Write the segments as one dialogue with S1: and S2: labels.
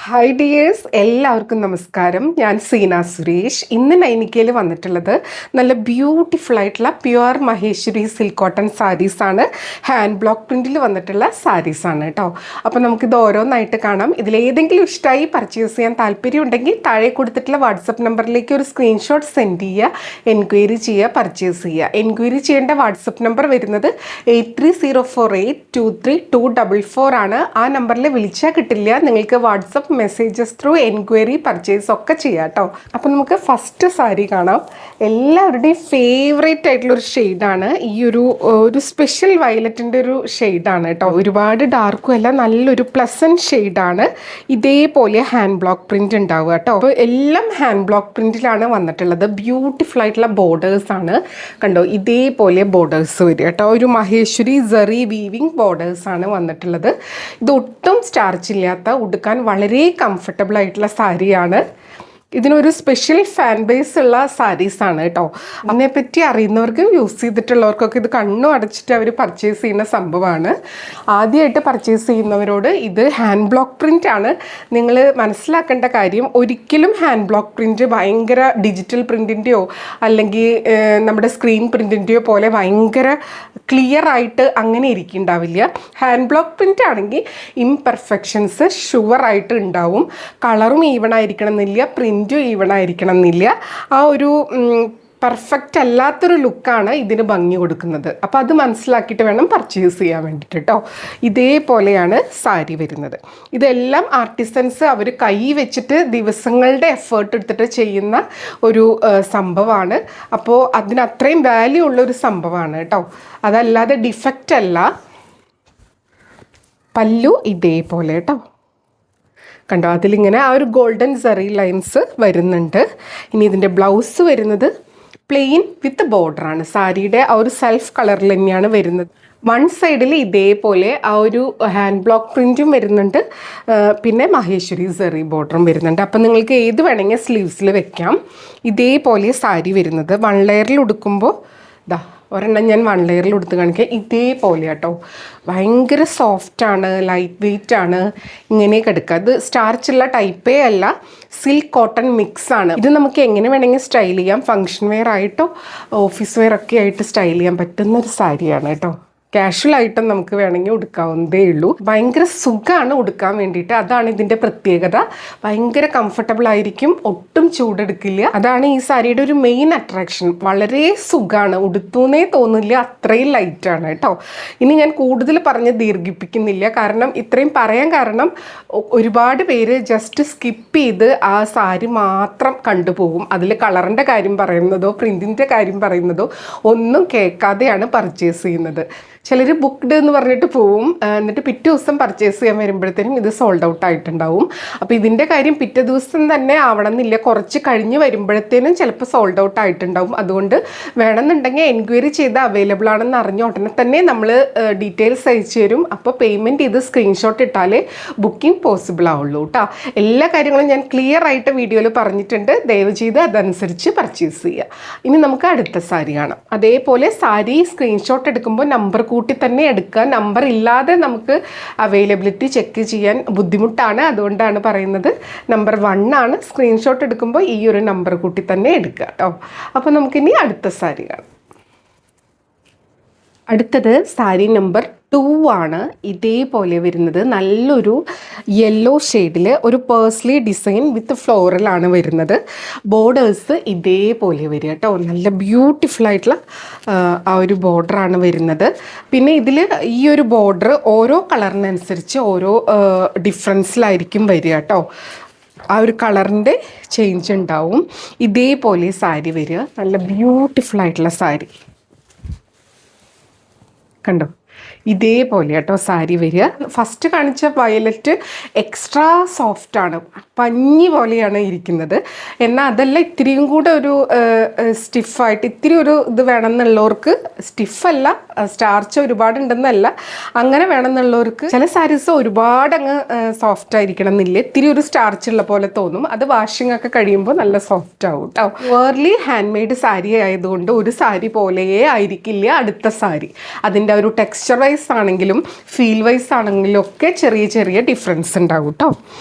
S1: Hi dears, എല്ലാവർക്കും നമസ്കാരം. ഞാൻ സീന സുരേഷ്. ഇന്ന് നൈനിക്കയിൽ വന്നിട്ടുള്ളത് നല്ല ബ്യൂട്ടിഫുൾ ആയിട്ടുള്ള പ്യുവർ മഹേശ്വരി സിൽക്ക് കോട്ടൺ സാരീസാണ്. ഹാൻഡ് ബ്ലോക്ക് പ്രിൻറ്റിൽ വന്നിട്ടുള്ള സാരീസാണ് കേട്ടോ. അപ്പോൾ നമുക്കിത് ഓരോന്നായിട്ട് കാണാം. ഇതിലേതെങ്കിലും ഇഷ്ടമായി പർച്ചേസ് ചെയ്യാൻ താല്പര്യം ഉണ്ടെങ്കിൽ താഴെ കൊടുത്തിട്ടുള്ള വാട്സപ്പ് നമ്പറിലേക്ക് ഒരു സ്ക്രീൻഷോട്ട് സെൻഡ് ചെയ്യുക, എൻക്വയറി ചെയ്യുക, പർച്ചേസ് ചെയ്യുക. എൻക്വയറി ചെയ്യേണ്ട വാട്സപ്പ് നമ്പർ വരുന്നത് 8304823244 ആണ്. ആ നമ്പറിൽ വിളിച്ചാൽ കിട്ടില്ല, നിങ്ങൾക്ക് WhatsApp messages through enquiry purchase ഒക്കെ ചെയ്യാം കേട്ടോ. അപ്പം നമുക്ക് ഫസ്റ്റ് സാരി കാണാം. എല്ലാവരുടെയും ഫേവറേറ്റ് ആയിട്ടുള്ളൊരു ഷെയ്ഡാണ് ഈ ഒരു സ്പെഷ്യൽ വയലറ്റിൻ്റെ ഒരു ഷെയ്ഡാണ് കേട്ടോ. ഒരുപാട് ഡാർക്കും അല്ല, നല്ലൊരു പ്ലസൻറ്റ് ഷെയ്ഡാണ്. ഇതേപോലെ ഹാൻഡ് ബ്ലോക്ക് പ്രിൻ്റ് ഉണ്ടാവുക കേട്ടോ. അപ്പോൾ എല്ലാം ഹാൻഡ് ബ്ലോക്ക് പ്രിൻറ്റിലാണ് വന്നിട്ടുള്ളത്. ബ്യൂട്ടിഫുൾ ആയിട്ടുള്ള ബോർഡേഴ്സാണ് കണ്ടോ. ഇതേപോലെ ബോർഡേഴ്സ് വരിക കേട്ടോ. ഒരു മഹേശ്വരി സെറി വീവിങ് ബോർഡേഴ്സാണ് വന്നിട്ടുള്ളത്. ഇതൊട്ടും സ്റ്റാർച്ച് ഇല്ലാത്ത, ഉടുക്കാൻ വളരെ കംഫർട്ടബിൾ ആയിട്ടുള്ള സാരിയാണ്. ഇതിനൊരു സ്പെഷ്യൽ ഫാൻ ബേസ് ഉള്ള സാരീസാണ് കേട്ടോ. അതിനെപ്പറ്റി അറിയുന്നവർക്കും യൂസ് ചെയ്തിട്ടുള്ളവർക്കൊക്കെ ഇത് കണ്ണു അടച്ചിട്ട് അവർ പർച്ചേസ് ചെയ്യുന്ന സംഭവമാണ്. ആദ്യമായിട്ട് പർച്ചേസ് ചെയ്യുന്നവരോട് ഇത് ഹാൻഡ് ബ്ലോക്ക് പ്രിൻ്റ് ആണ്. നിങ്ങൾ മനസ്സിലാക്കേണ്ട കാര്യം, ഒരിക്കലും ഹാൻഡ് ബ്ലോക്ക് പ്രിൻ്റ് ഭയങ്കര ഡിജിറ്റൽ പ്രിൻറ്റിൻ്റെയോ അല്ലെങ്കിൽ നമ്മുടെ സ്ക്രീൻ പ്രിൻറ്റിൻ്റെയോ പോലെ ഭയങ്കര ക്ലിയർ ആയിട്ട് അങ്ങനെ ഇരിക്കുന്നുണ്ടാവില്ല. ഹാൻഡ് ബ്ലോക്ക് പ്രിൻ്റ് ആണെങ്കിൽ ഇംപെർഫെക്ഷൻസ് ഷുവറായിട്ട് ഉണ്ടാവും. കളറും ഈവൺ ആയിരിക്കണം എന്നില്ല, പ്രിൻറ്റും ഈവൺ ആയിരിക്കണം എന്നില്ല. ആ ഒരു പെർഫെക്റ്റ് അല്ലാത്തൊരു ലുക്കാണ് ഇതിന് ഭംഗി കൊടുക്കുന്നത്. അപ്പോൾ അത് മനസ്സിലാക്കിയിട്ട് വേണം പർച്ചേസ് ചെയ്യാൻ വേണ്ടിയിട്ട് കേട്ടോ. ഇതേപോലെയാണ് സാരി വരുന്നത്. ഇതെല്ലാം ആർട്ടിസൻസ് അവർ കൈ വെച്ചിട്ട് ദിവസങ്ങളുടെ എഫേർട്ട് എടുത്തിട്ട് ചെയ്യുന്ന ഒരു സംഭവമാണ്. അപ്പോൾ അതിന് അത്രയും വാല്യൂ ഉള്ളൊരു സംഭവമാണ് കേട്ടോ. അതല്ലാതെ ഡിഫക്റ്റ് അല്ല. പല്ലു ഇതേപോലെ കേട്ടോ കണ്ടോ. അതിലിങ്ങനെ ആ ഒരു ഗോൾഡൻ സെറി ലൈൻസ് വരുന്നുണ്ട്. ഇനി ഇതിൻ്റെ ബ്ലൗസ് വരുന്നത് പ്ലെയിൻ വിത്ത് ബോർഡറാണ്. സാരിയുടെ ആ ഒരു സെൽഫ് കളറിൽ തന്നെയാണ് വരുന്നത്. വൺ സൈഡിൽ ഇതേപോലെ ആ ഒരു ഹാൻഡ് ബ്ലോക്ക് പ്രിൻറ്റും വരുന്നുണ്ട്, പിന്നെ മഹേശ്വരി സെറി ബോർഡറും വരുന്നുണ്ട്. അപ്പം നിങ്ങൾക്ക് ഏത് വേണമെങ്കിൽ സ്ലീവ്സിൽ വെക്കാം. ഇതേപോലെ സാരി വരുന്നത് വൺ ലെയറിൽ ഉടുക്കുമ്പോൾ ഒരെണ്ണം ഞാൻ വൺ ലെയറിൽ കൊടുത്ത് കാണിക്കാം. ഇതേപോലെ കേട്ടോ, ഭയങ്കര സോഫ്റ്റാണ്, ലൈറ്റ് വെയ്റ്റ് ആണ്. ഇങ്ങനെയൊക്കെ എടുക്കുക. അത് സ്റ്റാർച്ചുള്ള ടൈപ്പേ അല്ല, സിൽക്ക് കോട്ടൺ മിക്സാണ്. ഇത് നമുക്ക് എങ്ങനെ വേണമെങ്കിൽ സ്റ്റൈൽ ചെയ്യാം. ഫങ്ഷൻ വെയർ ആയിട്ടോ ഓഫീസ് വെയർ ഒക്കെ ആയിട്ട് സ്റ്റൈൽ ചെയ്യാൻ പറ്റുന്ന ഒരു സാരിയാണ് കേട്ടോ. കാഷ്വൽ ആയിട്ടും നമുക്ക് വേണമെങ്കിൽ ഉടുക്കാവുന്നതേ ഉള്ളൂ. ഭയങ്കര സുഖമാണ് ഉടുക്കാൻ വേണ്ടിയിട്ട്. അതാണ് ഇതിൻ്റെ പ്രത്യേകത. ഭയങ്കര കംഫർട്ടബിൾ ആയിരിക്കും, ഒട്ടും ചൂടെടുക്കില്ല. അതാണ് ഈ സാരിയുടെ ഒരു മെയിൻ അട്രാക്ഷൻ. വളരെ സുഖമാണ്, ഉടുത്തൂന്നേ തോന്നില്ല, അത്രയും ലൈറ്റാണ് കേട്ടോ. ഇനി ഞാൻ കൂടുതൽ പറഞ്ഞ് ദീർഘിപ്പിക്കുന്നില്ല, കാരണം ഇത്രയും പറയാൻ കാരണം ഒരുപാട് പേര് ജസ്റ്റ് സ്കിപ്പ് ചെയ്ത് ആ സാരി മാത്രം കണ്ടുപോകും. അതിൽ കളറിൻ്റെ കാര്യം പറയുന്നതോ പ്രിൻറ്റിൻ്റെ കാര്യം പറയുന്നതോ ഒന്നും കേൾക്കാതെയാണ് പർച്ചേസ് ചെയ്യുന്നത്. ചിലർ ബുക്ക്ഡ് എന്ന് പറഞ്ഞിട്ട് പോവും, എന്നിട്ട് പിറ്റേ ദിവസം പർച്ചേസ് ചെയ്യാൻ വരുമ്പോഴത്തേനും ഇത് സോൾഡ് ഔട്ട് ആയിട്ടുണ്ടാവും. അപ്പോൾ ഇതിൻ്റെ കാര്യം പിറ്റേ ദിവസം തന്നെ ആവണം എന്നില്ല, കുറച്ച് കഴിഞ്ഞ് വരുമ്പോഴത്തേനും ചിലപ്പോൾ സോൾഡ് ഔട്ട് ആയിട്ടുണ്ടാവും. അതുകൊണ്ട് വേണമെന്നുണ്ടെങ്കിൽ എൻക്വയറി ചെയ്ത് അവൈലബിൾ ആണെന്ന് അറിഞ്ഞ ഉടനെ തന്നെ നമ്മൾ ഡീറ്റെയിൽസ് അയച്ചു തരും. അപ്പോൾ പേയ്മെൻറ്റ് ചെയ്ത് സ്ക്രീൻഷോട്ട് ഇട്ടാലേ ബുക്കിംഗ് പോസിബിൾ ആവുള്ളൂ കേട്ടോ. എല്ലാ കാര്യങ്ങളും ഞാൻ ക്ലിയർ ആയിട്ട് വീഡിയോയിൽ പറഞ്ഞിട്ടുണ്ട്. ദയവ് ചെയ്ത് അതനുസരിച്ച് പർച്ചേസ് ചെയ്യുക. ഇനി നമുക്ക് അടുത്ത സാരി കാണാം. അതേപോലെ സാരി സ്ക്രീൻഷോട്ട് എടുക്കുമ്പോൾ നമ്പർ കൂട്ടി തന്നെ എടുക്കുക. നമ്പർ ഇല്ലാതെ നമുക്ക് അവൈലബിലിറ്റി ചെക്ക് ചെയ്യാൻ ബുദ്ധിമുട്ടാണ്. അതുകൊണ്ടാണ് പറയുന്നത് നമ്പർ 1 ആണ്. സ്ക്രീൻഷോട്ട് എടുക്കുമ്പോൾ ഈ ഒരു നമ്പർ കൂട്ടി തന്നെ എടുക്കുക കേട്ടോ. അപ്പോൾ നമുക്കിനി അടുത്ത സാരി കാണാം. അടുത്തത് സാരി നമ്പർ 2 ആണ്. ഇതേപോലെ വരുന്നത് നല്ലൊരു യെല്ലോ ഷെയ്ഡിൽ ഒരു പേഴ്സ്ലി ഡിസൈൻ വിത്ത് ഫ്ലോറലാണ് വരുന്നത്. ബോർഡേഴ്സ് ഇതേപോലെ വരിക കേട്ടോ. നല്ല ബ്യൂട്ടിഫുൾ ആയിട്ടുള്ള ആ ഒരു ബോർഡറാണ് വരുന്നത്. പിന്നെ ഇതിൽ ഈ ഒരു ബോർഡർ ഓരോ കളറിനനുസരിച്ച് ഓരോ ഡിഫറൻസിലായിരിക്കും വരിക കേട്ടോ. ആ ഒരു കളറിൻ്റെ ചേഞ്ച് ഉണ്ടാവും. ഇതേപോലെ സാരി വരിക. നല്ല ബ്യൂട്ടിഫുൾ ആയിട്ടുള്ള സാരി കണ്ടോ. ഇതേപോലെ കേട്ടോ സാരി വരിക. ഫസ്റ്റ് കാണിച്ച വയലറ്റ് എക്സ്ട്രാ സോഫ്റ്റാണ്, പഞ്ഞി പോലെയാണ് ഇരിക്കുന്നത്. എന്നാൽ അതല്ല, ഇത്തിരിയും കൂടെ ഒരു സ്റ്റിഫായിട്ട് ഇത്തിരി ഒരു ഇത് വേണമെന്നുള്ളവർക്ക്, സ്റ്റിഫല്ല സ്റ്റാർച്ച് ഒരുപാടുണ്ടെന്നല്ല, അങ്ങനെ വേണമെന്നുള്ളവർക്ക് ചില സാരീസ് ഒരുപാട് അങ്ങ് സോഫ്റ്റ് ആയിരിക്കണം എന്നില്ല, ഇത്തിരി ഒരു സ്റ്റാർച്ച് ഉള്ള പോലെ തോന്നും. അത് വാഷിംഗ് ഒക്കെ കഴിയുമ്പോൾ നല്ല സോഫ്റ്റ് ആവും കേട്ടോ. വേർലി ഹാൻഡ് മെയ്ഡ് സാരി ആയതുകൊണ്ട് ഒരു സാരി പോലെയേ ആയിരിക്കില്ല അടുത്ത സാരി. അതിൻ്റെ ഒരു ടെക്സ്ചർ വൈസ് ആണെങ്കിലും ഫീൽ വൈസ് ആണെങ്കിലും ഒക്കെ ചെറിയ ചെറിയ ഡിഫറൻസ് ഉണ്ടാവും കേട്ടോ.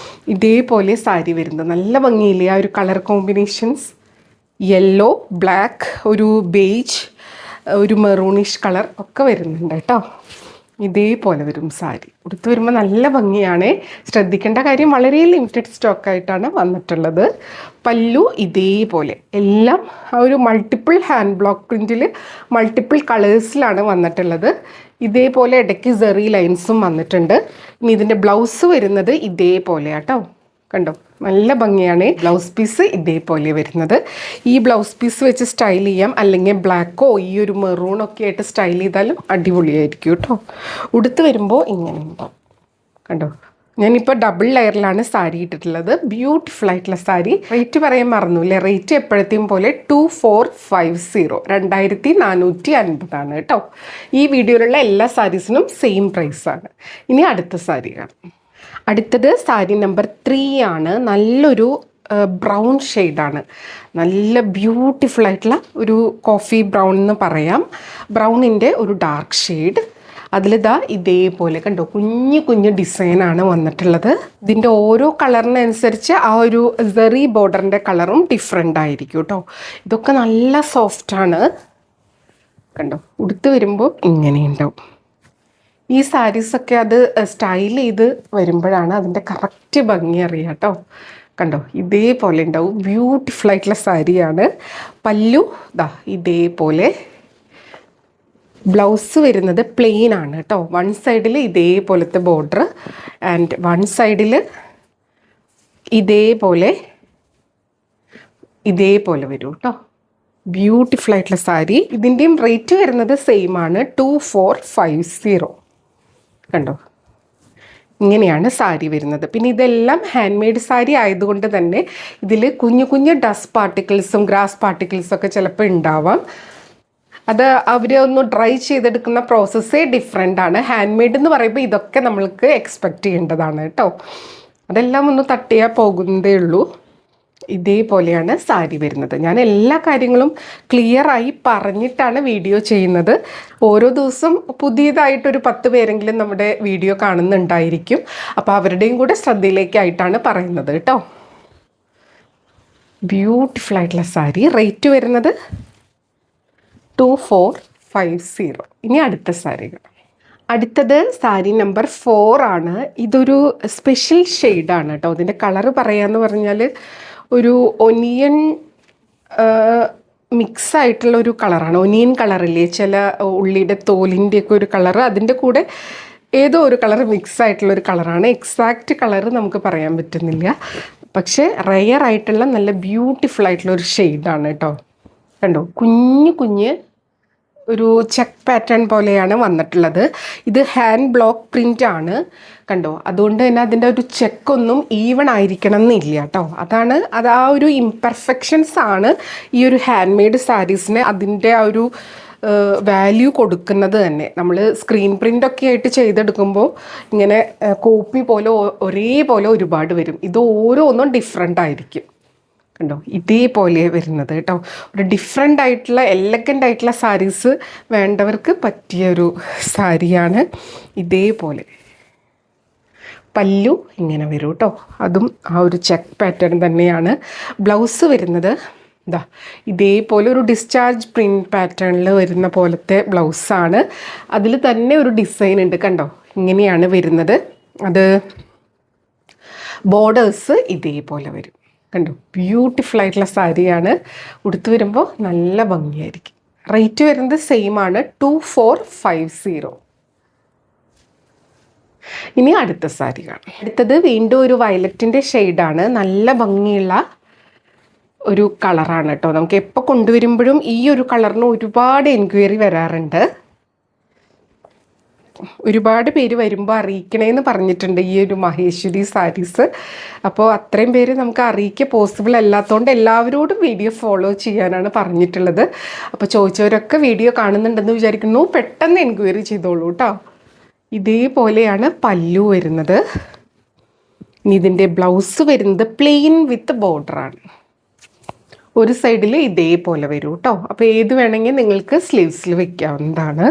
S1: ഇതേപോലെ സാരി വരുന്നത്. നല്ല ഭംഗിയില്ലേ ആ ഒരു കളർ കോമ്പിനേഷൻസ്? യെല്ലോ, ബ്ലാക്ക്, ഒരു ബേജ്, ഒരു മെറൂണിഷ് കളർ ഒക്കെ വരുന്നുണ്ട് കേട്ടോ. ഇതേപോലെ വരും സാരി. ഉടുത്ത് വരുമ്പോൾ നല്ല ഭംഗിയാണ്. ശ്രദ്ധിക്കേണ്ട കാര്യം വളരെ ലിമിറ്റഡ് സ്റ്റോക്കായിട്ടാണ് വന്നിട്ടുള്ളത്. പല്ലു ഇതേപോലെ എല്ലാം ആ ഒരു മൾട്ടിപ്പിൾ ഹാൻഡ് ബ്ലോക്ക് പ്രിൻറ്റിൽ മൾട്ടിപ്പിൾ കളേഴ്സിലാണ് വന്നിട്ടുള്ളത്. ഇതേപോലെ ഇടയ്ക്ക് സെറി ലൈൻസും വന്നിട്ടുണ്ട്. ഇനി ഇതിൻ്റെ ബ്ലൗസ് വരുന്നത് ഇതേപോലെ കേട്ടോ. കണ്ടോ, നല്ല ഭംഗിയാണ്. ബ്ലൗസ് പീസ് ഇതേപോലെ വരുന്നത്. ഈ ബ്ലൗസ് പീസ് വെച്ച് സ്റ്റൈൽ ചെയ്യാം, അല്ലെങ്കിൽ ബ്ലാക്കോ ഈ ഒരു മെറൂണൊക്കെ ആയിട്ട് സ്റ്റൈൽ ചെയ്താലും അടിപൊളിയായിരിക്കും കേട്ടോ. ഉടുത്ത് വരുമ്പോൾ ഇങ്ങനെ ഉണ്ടാവും. കണ്ടോ, ഞാനിപ്പോൾ ഡബിൾ ലെയറിലാണ് സാരി ഇട്ടിട്ടുള്ളത്. ബ്യൂട്ടിഫുൾ ആയിട്ടുള്ള സാരി. റേറ്റ് പറയാൻ മറന്നുല്ലേ. റേറ്റ് എപ്പോഴത്തെയും പോലെ 2450, 2450 കേട്ടോ. ഈ വീഡിയോയിലുള്ള എല്ലാ സാരീസിനും സെയിം പ്രൈസാണ്. ഇനി അടുത്ത സാരി കാണാം. അടുത്തത് സാരി നമ്പർ 3 ആണ്. നല്ലൊരു ബ്രൗൺ ഷെയ്ഡാണ്. നല്ല ബ്യൂട്ടിഫുൾ ആയിട്ടുള്ള ഒരു കോഫി ബ്രൗൺ എന്ന് പറയാം. ബ്രൗണിൻ്റെ ഒരു ഡാർക്ക് ഷെയ്ഡ്. അതിലിതാ ഇതേപോലെ കണ്ടോ, കുഞ്ഞു കുഞ്ഞു ഡിസൈനാണ് വന്നിട്ടുള്ളത്. ഇതിൻ്റെ ഓരോ കളറിനനുസരിച്ച് ആ ഒരു സെറി ബോർഡറിൻ്റെ കളറും ഡിഫറെൻ്റ് ആയിരിക്കും കേട്ടോ. ഇതൊക്കെ നല്ല സോഫ്റ്റാണ്. കണ്ടോ, ഉടുത്ത് വരുമ്പോൾ ഇങ്ങനെയുണ്ടാവും. ഈ സാരീസൊക്കെ അത് സ്റ്റൈൽ ചെയ്ത് വരുമ്പോഴാണ് അതിൻ്റെ കറക്റ്റ് ഭംഗി അറിയാം കേട്ടോ. കണ്ടോ, ഇതേപോലെ ഉണ്ടാവും. ബ്യൂട്ടിഫുൾ ആയിട്ടുള്ള സാരിയാണ്. പല്ലു ദാ ഇതേപോലെ. ബ്ലൗസ് വരുന്നത് പ്ലെയിൻ ആണ് കേട്ടോ. വൺ സൈഡിൽ ഇതേപോലത്തെ ബോർഡർ ആൻഡ് വൺ സൈഡിൽ ഇതേപോലെ വരും കേട്ടോ. ബ്യൂട്ടിഫുൾ ആയിട്ടുള്ള സാരി. ഇതിൻ്റെയും റേറ്റ് വരുന്നത് സെയിം ആണ്, 2450. കണ്ടോ, ഇങ്ങനെയാണ് സാരി വരുന്നത്. പിന്നെ ഇതെല്ലാം ഹാൻഡ് മെയ്ഡ് സാരി ആയതുകൊണ്ട് തന്നെ ഇതിൽ കുഞ്ഞു കുഞ്ഞു ഡസ്റ്റ് പാർട്ടിക്കിൾസും ഗ്രാസ് പാർട്ടിക്കിൾസും ഒക്കെ ചിലപ്പോൾ ഉണ്ടാവാം. അത് അവർ ഒന്ന് ഡ്രൈ ചെയ്തെടുക്കുന്ന പ്രോസസ്സേ ഡിഫറെൻ്റ് ആണ്. ഹാൻഡ് മെയ്ഡ് എന്ന് പറയുമ്പോൾ ഇതൊക്കെ നമ്മൾക്ക് എക്സ്പെക്റ്റ് ചെയ്യേണ്ടതാണ് കേട്ടോ. അതെല്ലാം ഒന്ന് തട്ടിയാൽ പോകുന്നതേ ഉള്ളൂ. ഇതേപോലെയാണ് സാരി വരുന്നത്. ഞാൻ എല്ലാ കാര്യങ്ങളും ക്ലിയറായി പറഞ്ഞിട്ടാണ് വീഡിയോ ചെയ്യുന്നത്. ഓരോ ദിവസം പുതിയതായിട്ടൊരു 10 പേരെങ്കിലും നമ്മുടെ വീഡിയോ കാണുന്നുണ്ടായിരിക്കും. അപ്പോൾ അവരുടെയും കൂടെ ശ്രദ്ധയിലേക്കായിട്ടാണ് പറയുന്നത് കേട്ടോ. ബ്യൂട്ടിഫുൾ ആയിട്ടുള്ള സാരി. റേറ്റ് വരുന്നത് 2450. ഇനി അടുത്ത സാരികൾ. അടുത്തത് സാരി നമ്പർ 4 ആണ്. ഇതൊരു സ്പെഷ്യൽ ഷെയ്ഡാണ് കേട്ടോ. ഇതിൻ്റെ കളറ് പറയാമെന്ന് പറഞ്ഞാൽ ഒരു ഒനിയൻ മിക്സ് ആയിട്ടുള്ള ഒരു കളറാണ്. ഒനിയൻ കളറില്ലേ, ചില ഉള്ളിയുടെ തോലിൻ്റെയൊക്കെ ഒരു കളറ്, അതിൻ്റെ കൂടെ ഏതോ ഒരു കളർ മിക്സ് ആയിട്ടുള്ള ഒരു കളറാണ്. എക്സാക്റ്റ് കളറ് നമുക്ക് പറയാൻ പറ്റുന്നില്ല. പക്ഷേ റെയർ ആയിട്ടുള്ള നല്ല ബ്യൂട്ടിഫുൾ ആയിട്ടുള്ള ഒരു ഷെയ്ഡാണ് കേട്ടോ. കണ്ടോ, കുഞ്ഞു കുഞ്ഞ് ഒരു ചെക്ക് പാറ്റേൺ പോലെയാണ് വന്നിട്ടുള്ളത്. ഇത് ഹാൻഡ് ബ്ലോക്ക് പ്രിൻ്റ് ആണ് കണ്ടോ. അതുകൊണ്ട് തന്നെ അതിൻ്റെ ഒരു ചെക്കൊന്നും ഈവൺ ആയിരിക്കണം എന്നില്ല കേട്ടോ. അത് ആ ഒരു ഇംപെർഫെക്ഷൻസ് ആണ് ഈ ഒരു ഹാൻഡ് മെയ്ഡ് സാരീസിന് അതിൻ്റെ ആ ഒരു വാല്യൂ കൊടുക്കുന്നത് തന്നെ. നമ്മൾ സ്ക്രീൻ പ്രിൻ്റൊക്കെ ആയിട്ട് ചെയ്തെടുക്കുമ്പോൾ ഇങ്ങനെ കോപ്പി പോലെ ഒരേപോലെ ഒരുപാട് വരും. ഇത് ഓരോന്നും ഡിഫറെൻ്റ് ആയിരിക്കും. കണ്ടോ, ഇതേപോലെ വരുന്നത് കേട്ടോ. ഒരു ഡിഫറെൻ്റ് ആയിട്ടുള്ള എലഗൻ്റ് ആയിട്ടുള്ള സാരീസ് വേണ്ടവർക്ക് പറ്റിയൊരു സാരിയാണ്. ഇതേപോലെ പല്ലു ഇങ്ങനെ വരും കേട്ടോ. അതും ആ ഒരു ചെക്ക് പാറ്റേൺ തന്നെയാണ്. ബ്ലൗസ് വരുന്നത് ഇതാ ഇതേപോലെ ഒരു ഡിസ്ചാർജ് പ്രിൻറ്റ് പാറ്റേണിൽ വരുന്ന പോലത്തെ ബ്ലൗസാണ്. അതിൽ തന്നെ ഒരു ഡിസൈൻ ഉണ്ട് കണ്ടോ. ഇങ്ങനെയാണ് വരുന്നത്. അത് ബോർഡേഴ്സ് ഇതേപോലെ വരും കണ്ടോ. ബ്യൂട്ടിഫുൾ ആയിട്ടുള്ള സാരിയാണ്. ഉടുത്ത് വരുമ്പോൾ നല്ല ഭംഗിയായിരിക്കും. റേറ്റ് വരുന്നത് സെയിം ആണ്, 2450. ഇനി അടുത്ത സാരി കാണാം. അടുത്തത് വീണ്ടും ഒരു വയലറ്റിൻ്റെ ഷെയ്ഡാണ്. നല്ല ഭംഗിയുള്ള ഒരു കളറാണ് കേട്ടോ. നമുക്ക് എപ്പോൾ കൊണ്ടുവരുമ്പോഴും ഈ ഒരു കളറിന് ഒരുപാട് എൻക്വയറി വരാറുണ്ട്. ഒരുപാട് പേര് വരുമ്പോൾ അറിയിക്കണേന്ന് പറഞ്ഞിട്ടുണ്ട് ഈ ഒരു മഹേശ്വരി സാരീസ്. അപ്പോൾ അത്രയും പേര് നമുക്ക് അറിയിക്കുക പോസിബിൾ അല്ലാത്തതുകൊണ്ട് എല്ലാവരോടും വീഡിയോ ഫോളോ ചെയ്യാനാണ് പറഞ്ഞിട്ടുള്ളത്. അപ്പോൾ ചോദിച്ചവരൊക്കെ വീഡിയോ കാണുന്നുണ്ടെന്ന് വിചാരിക്കുന്നു. പെട്ടെന്ന് എൻക്വയറി ചെയ്തോളൂ കേട്ടോ. ഇതേപോലെയാണ് പല്ലു വരുന്നത്. ഇനി ഇതിൻ്റെ ബ്ലൗസ് വരുന്നത് പ്ലെയിൻ വിത്ത് ബോർഡറാണ്. ഒരു സൈഡിൽ ഇതേപോലെ വരും കേട്ടോ. അപ്പോൾ ഏത് വേണമെങ്കിൽ നിങ്ങൾക്ക് സ്ലീവ്സിൽ വെക്കാവുന്നതാണ്.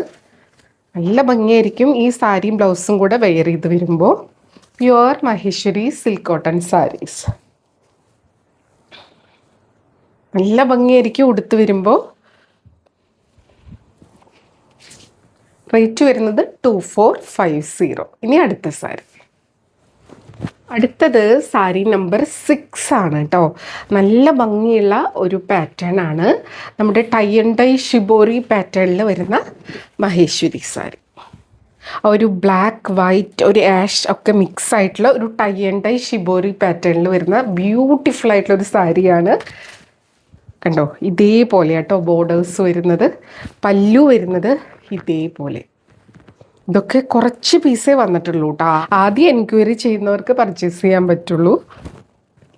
S1: നല്ല ഭംഗിയായിരിക്കും ഈ സാരിയും ബ്ലൗസും കൂടെ വെയർ ചെയ്ത് വരുമ്പോൾ. Pure Maheshwari silk cotton saris. നല്ല ഭംഗിയായിരിക്കും ഉടുത്ത് വരുമ്പോൾ. റേറ്റ് വരുന്നത് 2450. ഇനി അടുത്ത സാരി. അടുത്തത് സാരി നമ്പർ 6 ആണ് കേട്ടോ. നല്ല ഭംഗിയുള്ള ഒരു പാറ്റേൺ ആണ്. നമ്മുടെ ടൈ ആൻഡ് ഡൈ ഷിബോറി പാറ്റേണിൽ വരുന്ന മഹേശ്വരി സാരി. ഒരു ബ്ലാക്ക് വൈറ്റ് ഒരു ആഷ് ഒക്കെ മിക്സ് ആയിട്ടുള്ള ഒരു ടൈ ആൻഡ് ഡൈ ഷിബോറി പാറ്റേണിൽ വരുന്ന ബ്യൂട്ടിഫുൾ ആയിട്ടുള്ള ഒരു സാരിയാണ്. കണ്ടോ, ഇതേപോലെ കേട്ടോ ബോർഡേഴ്സ് വരുന്നത്. പല്ലു വരുന്നത് ഇതേപോലെ. ഇതൊക്കെ കുറച്ച് പീസേ വന്നിട്ടുള്ളൂ കേട്ടോ. ആദ്യം എൻക്വയറി ചെയ്യുന്നവർക്ക് പർച്ചേസ് ചെയ്യാൻ പറ്റുള്ളൂ.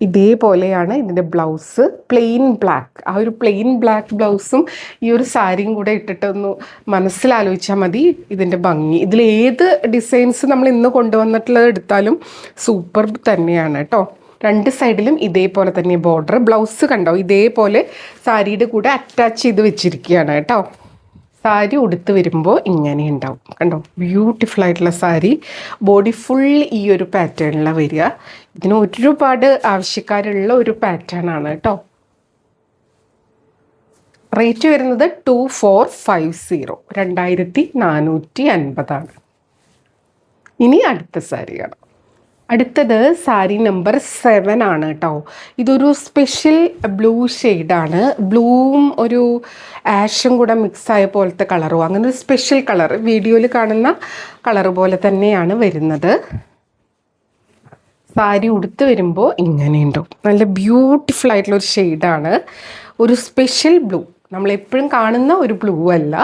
S1: ഇതേപോലെയാണ് ഇതിൻ്റെ ബ്ലൗസ്. Plain black. ആ ഒരു പ്ലെയിൻ ബ്ലാക്ക് ബ്ലൗസും ഈ ഒരു സാരിയും കൂടെ ഇട്ടിട്ടൊന്ന് മനസ്സിലാലോചിച്ചാൽ മതി ഇതിൻ്റെ ഭംഗി. ഇതിലേത് ഡിസൈൻസ് നമ്മൾ ഇന്ന് കൊണ്ടുവന്നിട്ടുള്ളത് എടുത്താലും സൂപ്പർ തന്നെയാണ് കേട്ടോ. രണ്ട് സൈഡിലും ഇതേപോലെ തന്നെ ബോർഡർ. ബ്ലൗസ് കണ്ടോ ഇതേപോലെ സാരിയുടെ കൂടെ അറ്റാച്ച് ചെയ്ത് വെച്ചിരിക്കുകയാണ് കേട്ടോ. സാരി ഉടുത്ത് വരുമ്പോൾ ഇങ്ങനെ ഉണ്ടാവും. കണ്ടോ, ബ്യൂട്ടിഫുൾ ആയിട്ടുള്ള സാരി. ബോഡി ഫുൾ ഈ ഒരു പാറ്റേണിലാണ് വരിക. ഇതിന് ഒരുപാട് ആവശ്യക്കാരുള്ള ഒരു പാറ്റേൺ ആണ് കേട്ടോ. റേറ്റ് വരുന്നത് 2450, 2450. ഇനി അടുത്ത സാരി കാണാം. അടുത്തത് സാരി നമ്പർ 7 ആണ് കേട്ടോ. ഇതൊരു സ്പെഷ്യൽ ബ്ലൂ ഷെയ്ഡാണ്. ബ്ലൂവും ഒരു ആഷും കൂടെ മിക്സായ പോലത്തെ കളറും, അങ്ങനെ ഒരു സ്പെഷ്യൽ കളർ. വീഡിയോയിൽ കാണുന്ന കളർ പോലെ തന്നെയാണ് വരുന്നത്. സാരി ഉടുത്ത് വരുമ്പോൾ ഇങ്ങനെയുണ്ടാവും. നല്ല ബ്യൂട്ടിഫുൾ ആയിട്ടുള്ളൊരു ഷെയ്ഡാണ്. ഒരു സ്പെഷ്യൽ ബ്ലൂ, നമ്മളെപ്പോഴും കാണുന്ന ഒരു ബ്ലൂ അല്ല.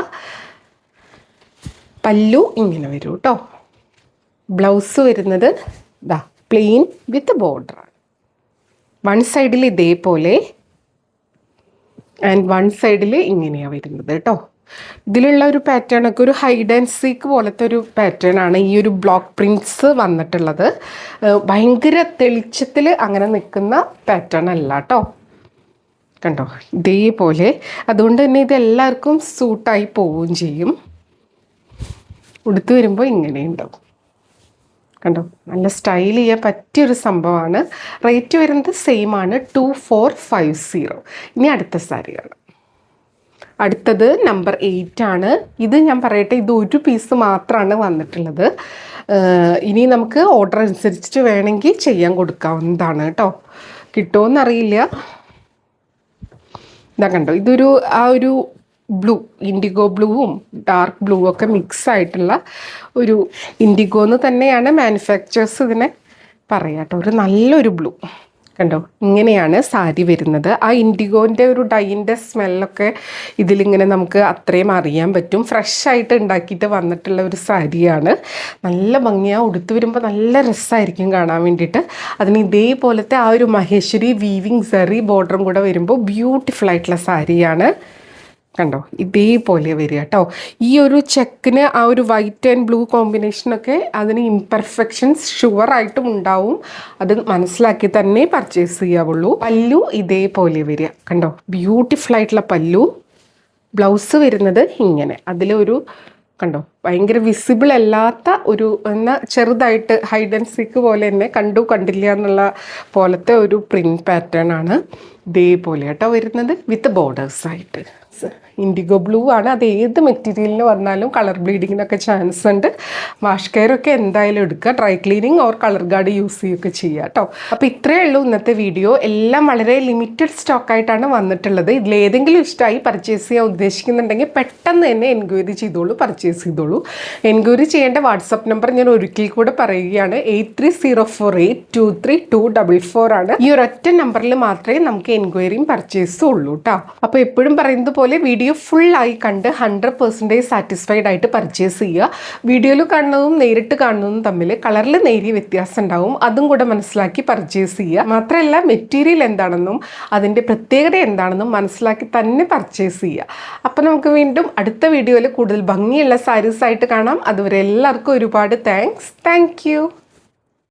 S1: പല്ലു ഇങ്ങനെ വരും കേട്ടോ. ബ്ലൗസ് വരുന്നത് ദാ പ്ലെയിൻ വിത്ത് ബോർഡർ. വൺ സൈഡിൽ ഇതേപോലെ ആൻഡ് വൺ സൈഡിൽ ഇങ്ങനെയാണ് വരുന്നത് കേട്ടോ. ഇതിലുള്ള ഒരു പാറ്റേൺ ഒക്കെ ഒരു ഹൈഡ് ആൻഡ് സീക്ക് പോലത്തെ ഒരു പാറ്റേൺ ആണ് ഈ ഒരു ബ്ലോക്ക് പ്രിൻറ്റ്സ് വന്നിട്ടുള്ളത്. ഭയങ്കര തെളിച്ചത്തിൽ അങ്ങനെ നിൽക്കുന്ന പാറ്റേൺ അല്ല കേട്ടോ. കണ്ടോ ഇതേപോലെ. അതുകൊണ്ട് തന്നെ ഇത് എല്ലാവർക്കും സൂട്ടായി പോവുകയും ചെയ്യും. ഉടുത്ത് വരുമ്പോൾ ഇങ്ങനെ ഉണ്ടാവും. കണ്ടോ, നല്ല സ്റ്റൈൽ ചെയ്യാൻ പറ്റിയൊരു സംഭവമാണ്. റേറ്റ് വരുന്നത് സെയിം ആണ്, 2450. ഇനി അടുത്ത സാരിയാണ്. അടുത്തത് നമ്പർ 8 ആണ്. ഇത് ഞാൻ പറയട്ടെ, ഇത് ഒരു പീസ് മാത്രമാണ് വന്നിട്ടുള്ളത്. ഇനി നമുക്ക് ഓർഡർ അനുസരിച്ചിട്ട് വേണമെങ്കിൽ ചെയ്യാൻ കൊടുക്കാവുന്നതാണ് കേട്ടോ. കിട്ടുമോയെന്നറിയില്ല. ഇതാ കണ്ടോ, ഇതൊരു ആ ഒരു ബ്ലൂ, ഇൻഡിഗോ ബ്ലൂവും ഡാർക്ക് ബ്ലൂ ഒക്കെ മിക്സ് ആയിട്ടുള്ള ഒരു ഇൻഡിഗോ എന്ന് തന്നെയാണ് മാനുഫാക്ചേഴ്സ് ഇതിനെ പറയാം കേട്ടോ. ഒരു നല്ലൊരു ബ്ലൂ. കണ്ടോ, ഇങ്ങനെയാണ് സാരി വരുന്നത്. ആ ഇൻഡിഗോൻ്റെ ഒരു ഡൈൻ്റെ സ്മെല്ലൊക്കെ ഇതിലിങ്ങനെ നമുക്ക് അത്രയും അറിയാൻ പറ്റും. ഫ്രഷ് ആയിട്ട് ഉണ്ടാക്കിയിട്ട് വന്നിട്ടുള്ള ഒരു സാരിയാണ്. നല്ല ഭംഗിയാണ്. ഉടുത്ത് വരുമ്പോൾ നല്ല രസമായിരിക്കും കാണാൻ വേണ്ടിയിട്ട്. അതിന് ഇതേപോലത്തെ ആ ഒരു മഹേശ്വരി വീവിങ് സെറി ബോർഡറും കൂടെ വരുമ്പോൾ ബ്യൂട്ടിഫുൾ ആയിട്ടുള്ള സാരിയാണ്. കണ്ടോ, ഇതേപോലെ വരിക കേട്ടോ. ഈ ഒരു ചെക്കിന് ആ ഒരു വൈറ്റ് ആൻഡ് ബ്ലൂ കോമ്പിനേഷനൊക്കെ അതിന് ഇംപെർഫെക്ഷൻസ് ഷുവറായിട്ടും ഉണ്ടാവും. അത് മനസ്സിലാക്കി തന്നെ പർച്ചേസ് ചെയ്യാവുള്ളൂ. പല്ലു ഇതേപോലെ വരിക. കണ്ടോ, ബ്യൂട്ടിഫുൾ ആയിട്ടുള്ള പല്ലു. ബ്ലൗസ് വരുന്നത് ഇങ്ങനെ. അതിലൊരു കണ്ടോ ഭയങ്കര വിസിബിൾ അല്ലാത്ത ഒരു എന്നാൽ ചെറുതായിട്ട് ഹൈഡ് ആൻഡ് സീക്ക് പോലെ തന്നെ കണ്ടില്ല എന്നുള്ള പോലത്തെ ഒരു പ്രിൻറ്റ് പാറ്റേൺ ആണ്. ഇതേപോലെ കേട്ടോ വരുന്നത് വിത്ത് ബോർഡേഴ്സായിട്ട്. ഇൻഡിഗോ ബ്ലൂ ആണ്. അത് ഏത് മെറ്റീരിയലിൽ വന്നാലും കളർ ബ്ലീഡിങ്ങിനൊക്കെ ചാൻസ് ഉണ്ട്. വാഷ് കെയറൊക്കെ എന്തായാലും എടുക്കുക. Dry cleaning or colour guard use ചെയ്യുകയൊക്കെ ചെയ്യുക കേട്ടോ. അപ്പോൾ ഇത്രയേ ഉള്ളൂ ഇന്നത്തെ വീഡിയോ. എല്ലാം വളരെ ലിമിറ്റഡ് സ്റ്റോക്കായിട്ടാണ് വന്നിട്ടുള്ളത്. ഇതിലേതെങ്കിലും ഇഷ്ടമായി പർച്ചേസ് ചെയ്യാൻ ഉദ്ദേശിക്കുന്നുണ്ടെങ്കിൽ പെട്ടെന്ന് തന്നെ എൻക്വയറി ചെയ്തോളൂ, പർച്ചേസ് ചെയ്തോളൂ. എൻക്വയറി ചെയ്യേണ്ട വാട്സപ്പ് നമ്പർ ഞാൻ ഒരിക്കൽ കൂടെ പറയുകയാണ്. 8304823244 ആണ്. ഈ ഒരൊറ്റ നമ്പറിൽ മാത്രമേ നമുക്ക് എൻക്വയറിയും പർച്ചേസും ഉള്ളൂ കേട്ടോ. അപ്പോൾ എപ്പോഴും പറയുന്നത് പോലെ വീഡിയോ ഫുള്ളായി കണ്ട് 100% സാറ്റിസ്ഫൈഡ് ആയിട്ട് പർച്ചേസ് ചെയ്യുക. വീഡിയോയിൽ കാണുന്നതും നേരിട്ട് കാണുന്നതും തമ്മിൽ കളറിൽ നേരിയ വ്യത്യാസം ഉണ്ടാവും. അതും കൂടെ മനസ്സിലാക്കി പർച്ചേസ് ചെയ്യുക. മാത്രമല്ല മെറ്റീരിയൽ എന്താണെന്നും അതിൻ്റെ പ്രത്യേകത എന്താണെന്നും മനസ്സിലാക്കി തന്നെ പർച്ചേസ് ചെയ്യുക. അപ്പോൾ നമുക്ക് വീണ്ടും അടുത്ത വീഡിയോയിൽ കൂടുതൽ ഭംഗിയുള്ള സാരീസ് ആയിട്ട് കാണാം. അതുവരെ എല്ലാവർക്കും ഒരുപാട് താങ്ക്സ്. Thank you.